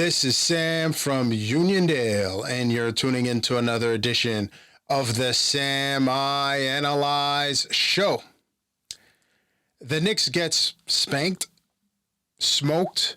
This is Sam from Uniondale, and you're tuning into another edition of the Sam I Analyze show. The Knicks gets spanked, smoked,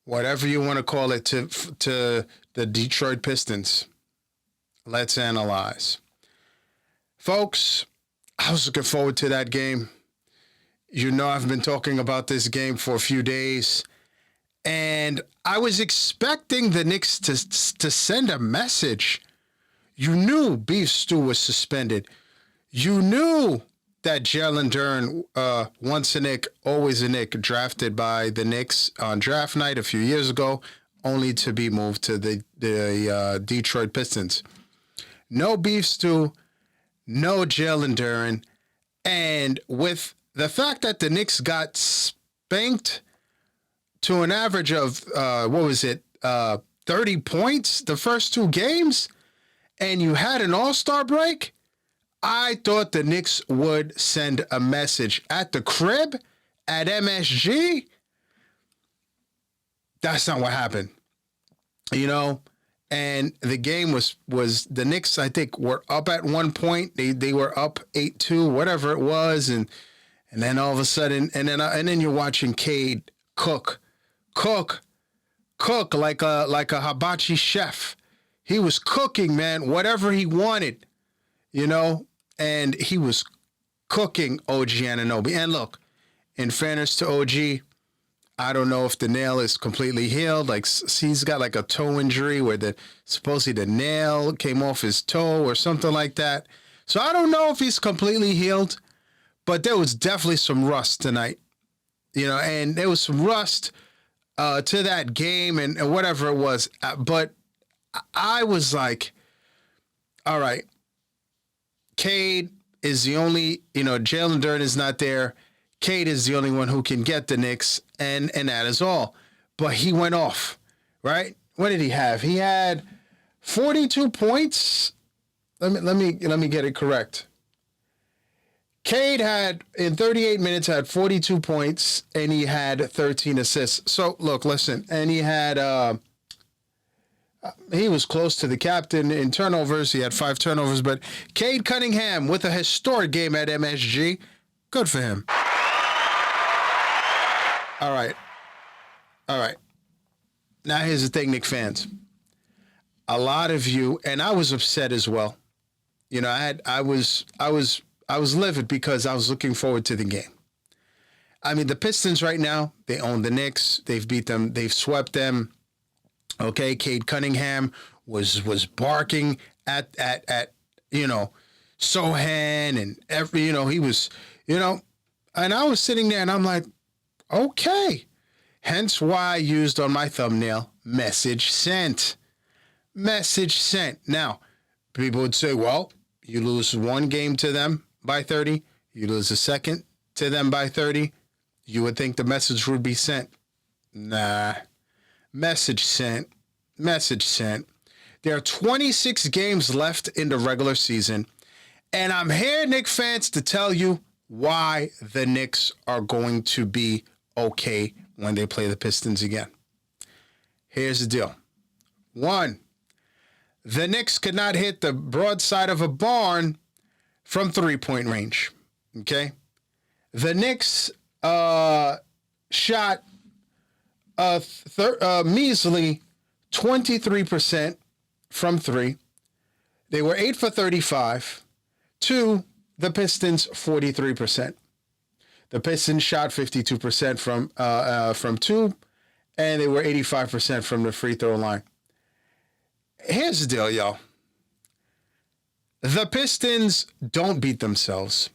whatever you want to call it, to the Detroit Pistons. Let's analyze. Folks, I was looking forward to that game. You know I've been talking about this game for a few days. And I was expecting the Knicks to send a message. You knew Beef Stew was suspended. You knew that Jalen Duren, once a Knick, always a Knick, drafted by the Knicks on draft night a few years ago, only to be moved to the Detroit Pistons. No Beef Stew, no Jalen Duren. And with the fact that the Knicks got spanked to an average of, 30 points the first two games, and you had an all-star break, I thought the Knicks would send a message at the crib, at MSG. That's not what happened, you know? And the game was the Knicks, I think, were up at one point. They were up 8-2, whatever it was, and then all of a sudden, and then you're watching Cade cook like a hibachi chef. He was cooking, man, whatever he wanted, you know, and he was cooking OG Anunoby. And look, in fairness to OG, I don't know if the nail is completely healed. Like, he's got like a toe injury where supposedly the nail came off his toe or something like that. So I don't know if he's completely healed, but there was definitely some rust tonight, you know, and there was some rust to that game and whatever it was. But I was like, all right, Cade is the only, Jalen Duren is not there. Cade is the only one who can get the Knicks, and that is all. But he went off, right? What did he have? He had 42 points. Let me get it correct. Cade had, in 38 minutes, had 42 points, and he had 13 assists. So, look, listen, and he had, he was close to the captain in turnovers. He had 5 turnovers, but Cade Cunningham with a historic game at MSG. Good for him. All right. Now, here's the thing, Knicks fans. A lot of you, and I was upset as well. You know, I was livid because I was looking forward to the game. I mean, the Pistons right now, they own the Knicks. They've beat them. They've swept them. Okay, Cade Cunningham was barking at Sohan and he was, and I was sitting there and I'm like, okay. Hence why I used on my thumbnail, message sent. Message sent. Now, people would say, well, you lose one game to them by 30. You lose a second to them by 30. You would think the message would be sent. Nah. Message sent. Message sent. There are 26 games left in the regular season. And I'm here, Knicks fans, to tell you why the Knicks are going to be okay when they play the Pistons again. Here's the deal. 1, the Knicks could not hit the broadside of a barn from three-point range. Okay? The Knicks shot a measly 23% from three. They were 8 for 35. 2, the Pistons 43%. The Pistons shot 52% from 2, and they were 85% from the free throw line. Here's the deal, y'all. The Pistons don't beat themselves.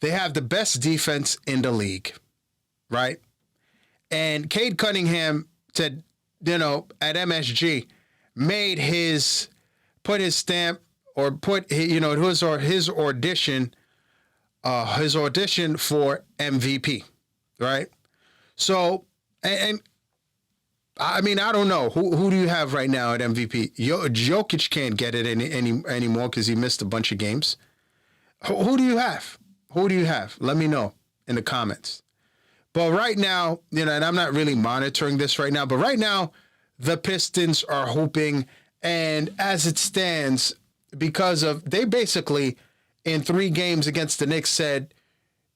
They have the best defense in the league, right? And Cade Cunningham said, at MSG, put his stamp or put, his audition for MVP, right? So, and I mean, I don't know. Who do you have right now at MVP? Jokic can't get it anymore because he missed a bunch of games. Who do you have? Who do you have? Let me know in the comments. But right now, and I'm not really monitoring this right now, but right now, the Pistons are hoping, and as it stands, because of they basically in 3 games against the Knicks said,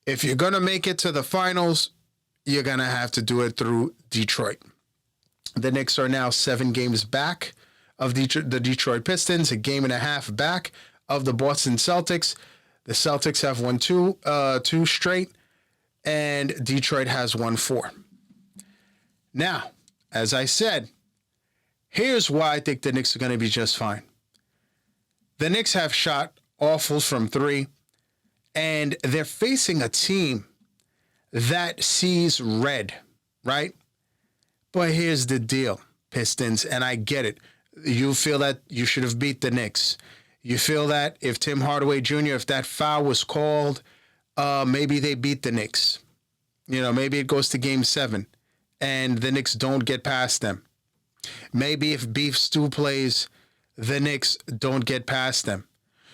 if you're gonna make it to the finals, you're gonna have to do it through Detroit. The Knicks are now 7 games back of the Detroit Pistons, a game and a half back of the Boston Celtics. The Celtics have won two straight, and Detroit has won 4. Now, as I said, here's why I think the Knicks are going to be just fine. The Knicks have shot awful from 3, and they're facing a team that sees red, right? But here's the deal, Pistons, and I get it. You feel that you should have beat the Knicks. You feel that if Tim Hardaway Jr., if that foul was called, maybe they beat the Knicks. You know, maybe it goes to Game 7, and the Knicks don't get past them. Maybe if Beef Stew plays, the Knicks don't get past them.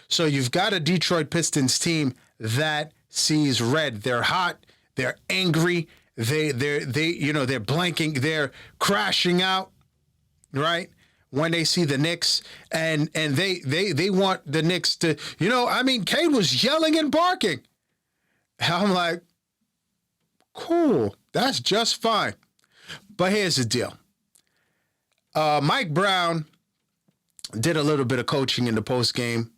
So you've got a Detroit Pistons team that sees red. They're hot. They're angry. They're blanking. They're crashing out, right? When they see the Knicks, and they want the Knicks to, Cade was yelling and barking. I'm like, cool, that's just fine. But here's the deal. Mike Brown did a little bit of coaching in the post game,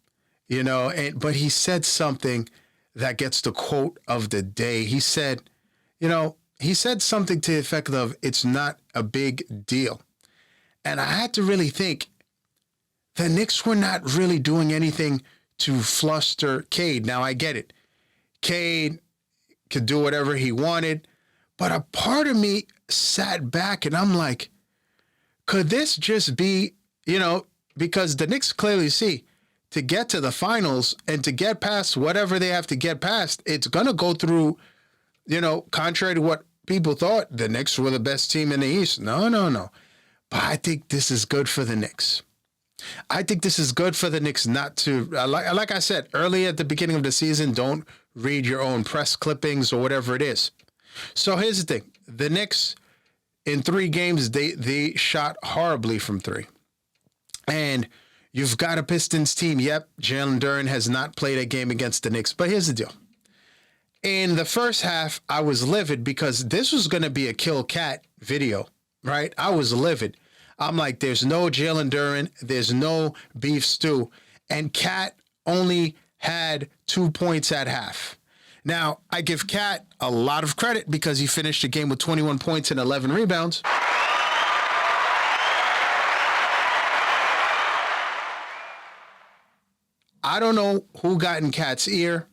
but he said something that gets the quote of the day. He said, he said something to the effect of, it's not a big deal. And I had to really think, the Knicks were not really doing anything to fluster Cade. Now, I get it. Cade could do whatever he wanted. But a part of me sat back and I'm like, could this just be, because the Knicks clearly see, to get to the finals and to get past whatever they have to get past, it's going to go through, contrary to what people thought, the Knicks were the best team in the East. No. But I think this is good for the Knicks. I think this is good for the Knicks not to, like I said, early at the beginning of the season, don't read your own press clippings or whatever it is. So here's the thing. The Knicks, in 3 games, they shot horribly from 3. And you've got a Pistons team. Yep, Jalen Duren has not played a game against the Knicks. But here's the deal. In the first half, I was livid because this was going to be a kill cat video. Right? I was livid. I'm like, there's no Jalen Duren. There's no Beef Stew. And Cat only had 2 points at half. Now, I give Cat a lot of credit because he finished the game with 21 points and 11 rebounds. I don't know who got in Cat's ear,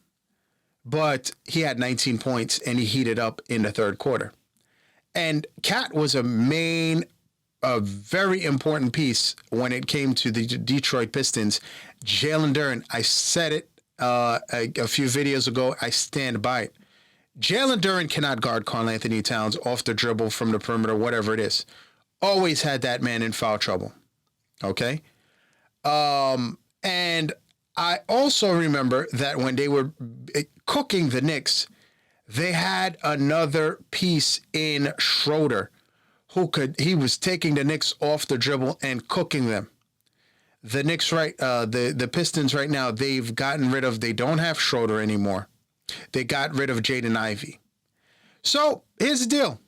but he had 19 points and he heated up in the third quarter. And Cat was a very important piece when it came to the Detroit Pistons. Jalen Duren, I said it a few videos ago. I stand by it. Jalen Duren cannot guard Karl-Anthony Towns off the dribble, from the perimeter, whatever it is. Always had that man in foul trouble. Okay? And I also remember that when they were cooking the Knicks, they had another piece in Schroeder he was taking the Knicks off the dribble and cooking them. The Knicks, the Pistons right now, they don't have Schroeder anymore. They got rid of Jaden Ivey. So here's the deal.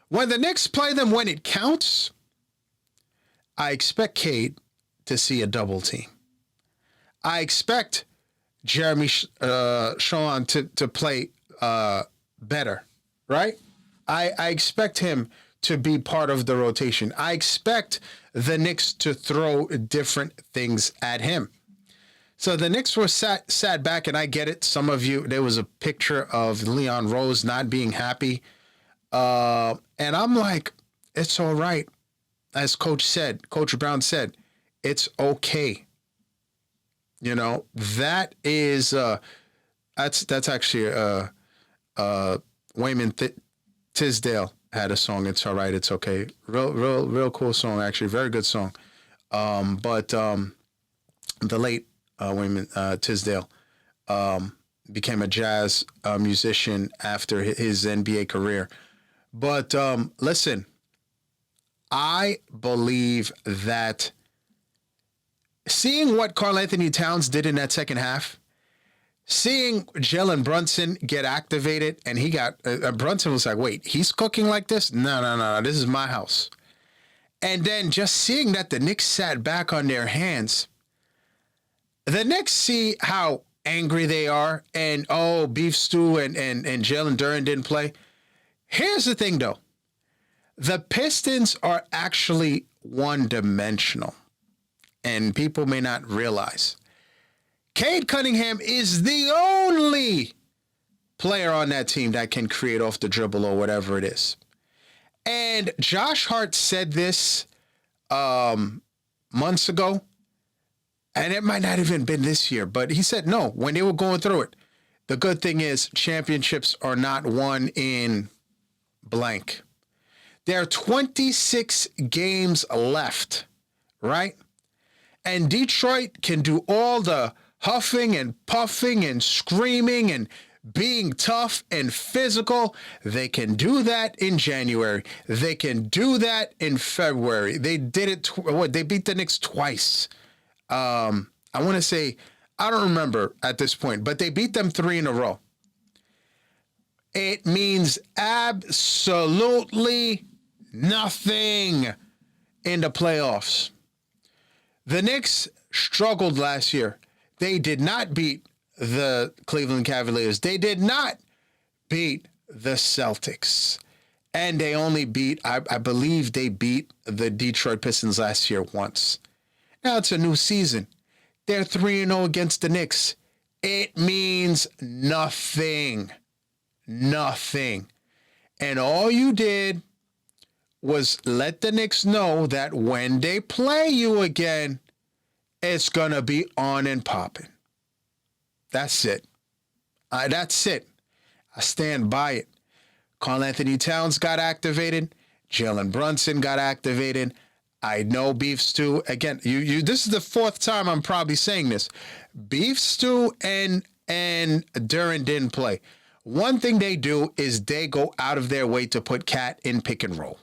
When the Knicks play them when it counts, I expect Cade to see a double team. I expect Jeremy Sean to play better, right? I expect him to be part of the rotation. I expect the Knicks to throw different things at him. So the Knicks were sat back, and I get it. Some of you, there was a picture of Leon Rose not being happy. And I'm like, it's all right. As Coach Brown said, it's okay. That is, that's actually, Wayman Tisdale had a song, It's All Right, It's Okay. Real cool song, actually. Very good song. But the late Wayman Tisdale became a jazz musician after his NBA career. But listen, I believe that seeing what Karl-Anthony Towns did in that second half, seeing Jalen Brunson get activated, and he got Brunson was like, wait, he's cooking like this? No, this is my house. And then just seeing that the Knicks sat back on their hands, the Knicks see how angry they are, and Beef Stew and Jalen Duren didn't play. Here's the thing, though. The Pistons are actually one-dimensional, and people may not realize. Cade Cunningham is the only player on that team that can create off the dribble or whatever it is. And Josh Hart said this months ago, and it might not even been this year, but he said no, when they were going through it. The good thing is championships are not won in blank. There are 26 games left, right? And Detroit can do all the huffing and puffing and screaming and being tough and physical. They can do that in January. They can do that in February. They did it. They beat the Knicks twice. I want to say, I don't remember at this point, but they beat them 3 in a row. It means absolutely nothing in the playoffs. The Knicks struggled last year. They did not beat the Cleveland Cavaliers. They did not beat the Celtics. And they only beat, I believe they beat the Detroit Pistons last year once. Now it's a new season. They're 3-0 against the Knicks. It means nothing. Nothing. And all you did was let the Knicks know that when they play you again, it's going to be on and popping. That's it. That's it. I stand by it. Karl-Anthony Towns got activated. Jalen Brunson got activated. I know Beef Stew. Again, this is the 4th time I'm probably saying this. Beef Stew and Duren didn't play. One thing they do is they go out of their way to put Cat in pick and roll.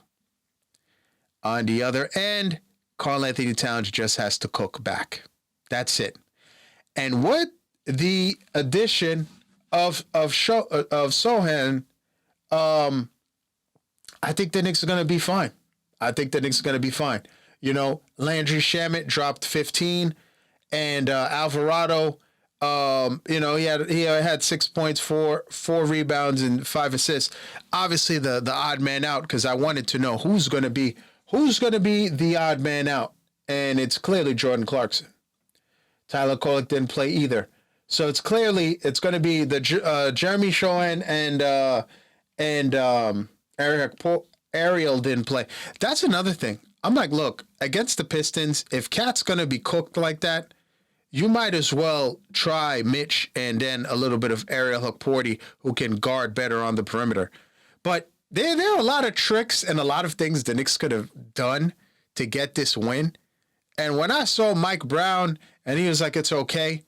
On the other end, Karl-Anthony Towns just has to cook back. That's it. And with the addition of Sohan, I think the Knicks are going to be fine. You know, Landry Shamet dropped 15, and Alvarado, he had 6 points, four rebounds, and 5 assists. Obviously, the odd man out, because I wanted to know who's going to be the odd man out, and it's clearly Jordan Clarkson. Tyler Kolek didn't play either, so it's going to be the Jeremy Shohan and Ariel didn't play. That's another thing. I'm like, look, against the Pistons, if Cat's going to be cooked like that, you might as well try Mitch and then a little bit of Ariel Hukporti, who can guard better on the perimeter. But there are a lot of tricks and a lot of things the Knicks could have done to get this win. And when I saw Mike Brown and he was like, it's okay,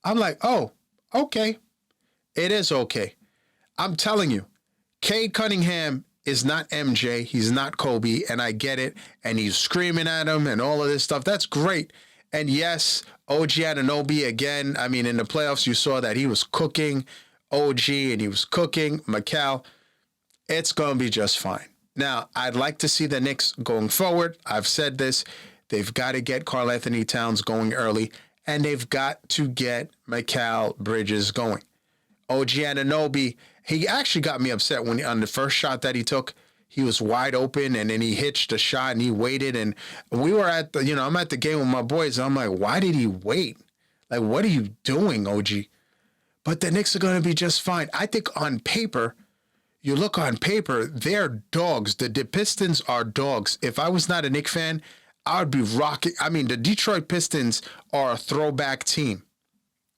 I'm like, oh, okay. It is okay. I'm telling you, Cade Cunningham is not MJ. He's not Kobe, and I get it. And he's screaming at him and all of this stuff. That's great. And yes, OG Anunoby, again, I mean, in the playoffs, you saw that he was cooking OG and he was cooking Mikal. It's going to be just fine. Now, I'd like to see the Knicks going forward. I've said this. They've got to get Karl-Anthony Towns going early, and they've got to get Mikal Bridges going. OG Anunoby, he actually got me upset when on the first shot that he took, he was wide open, and then he hitched a shot and he waited. And we were at I'm at the game with my boys, and I'm like, why did he wait? Like, what are you doing, OG? But the Knicks are going to be just fine. I think on paper, you look on paper, they're dogs. The Pistons are dogs. If I was not a Knicks fan, I would be rocking. I mean, the Detroit Pistons are a throwback team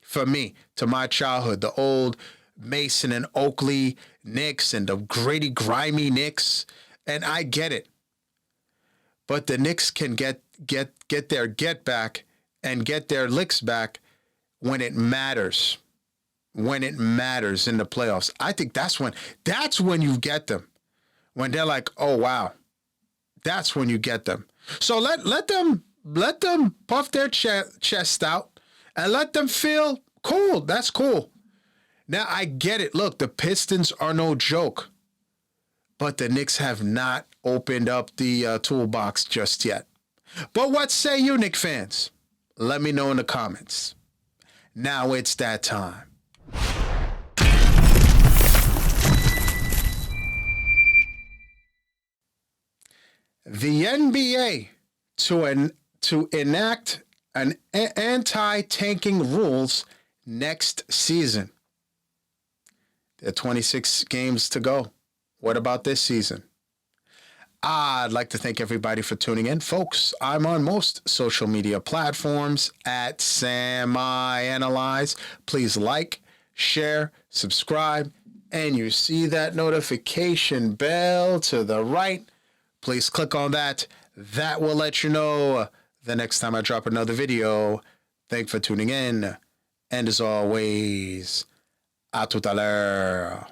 for me, to my childhood. The old Mason and Oakley Knicks and the gritty, grimy Knicks. And I get it. But the Knicks can get their get back and get their licks back when it matters. When it matters in the playoffs. I think that's when you get them. When they're like, oh, wow, That's when you get them. So let them puff their chest out and let them feel cool. That's cool. Now I get it. Look, the Pistons are no joke, but the Knicks have not opened up the toolbox just yet. But what say you, Knicks fans? Let me know in the comments. Now it's that time. The NBA to enact an anti-tanking rules next season. There are 26 games to go. What about this season? I'd like to thank everybody for tuning in. Folks, I'm on most social media platforms at SamiAnalyze. Please like, share, subscribe, and you see that notification bell to the right. Please click on that. That will let you know the next time I drop another video. Thanks for tuning in. And as always, à tout à l'heure.